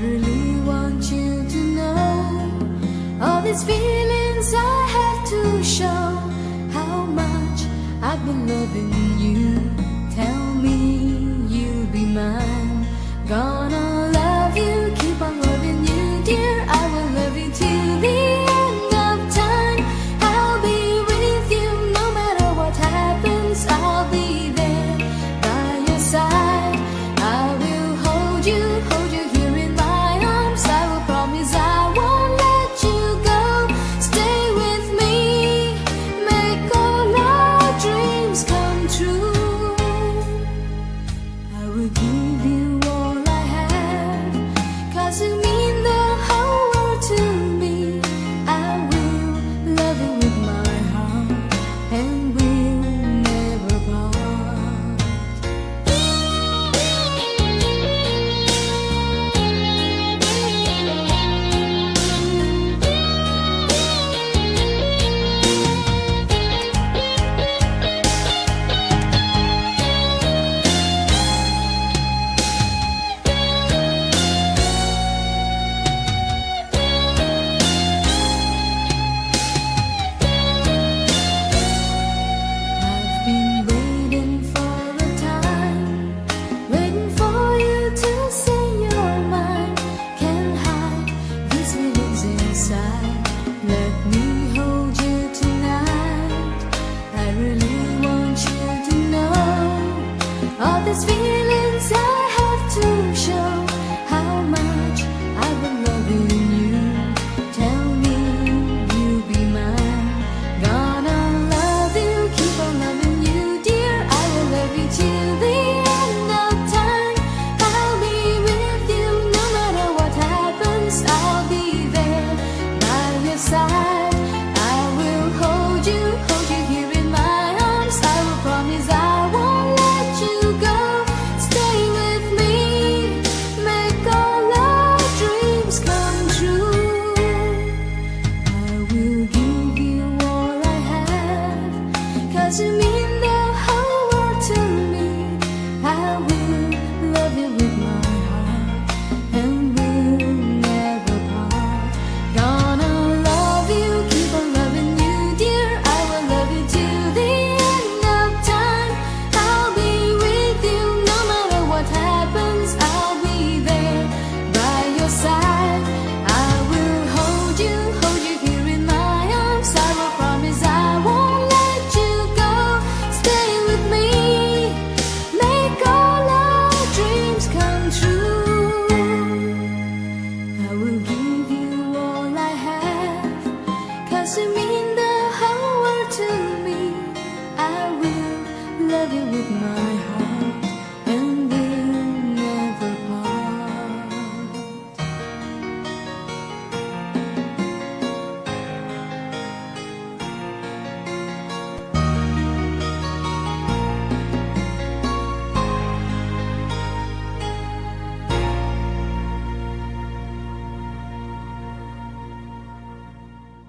really want you to know all these feelings I have to show how much I've been loving you. Tell me you'll be mine. Gonna love you, keep on loving you, dear. I will love you till the end of time. I'll be with you no matter what happens. I'll be there by your side. I will hold you here in my arms. I will promise I won't let you go. Stay with me, make all our dreams come true. I will give you all I have, 'cause you mean the whole world to me. I will love you with my heart, and we'll never part. I've been waiting for a time, waiting for you to say you're mine. Can't hide these feelings inside. Let me hold you tonight. I really want you to know all these feelings I have to show how much I've been loving you. Tell me you'll be mine. Gonna love you, keep on loving you, dear. I will love you till the end of time. I'll be with you no matter what happens. I'll be there by your side. I will hold you here in my arms. I will promise I won't let you go. Stay with me, make all our dreams come true. I will give you all I have, 'cause you mean the whole world to me. I will love you with my heart, and we'll never part. Gonna love you, keep on loving you, dear. I will love you till the end of time. I'll be with you no matter what happens. I'll be there by your side. I will hold you here in my arms. I will promise I won't let you go. Stay with me, make all our dreams come true. I will give you all I have, 'cause you mean the whole world to me. I will love you with my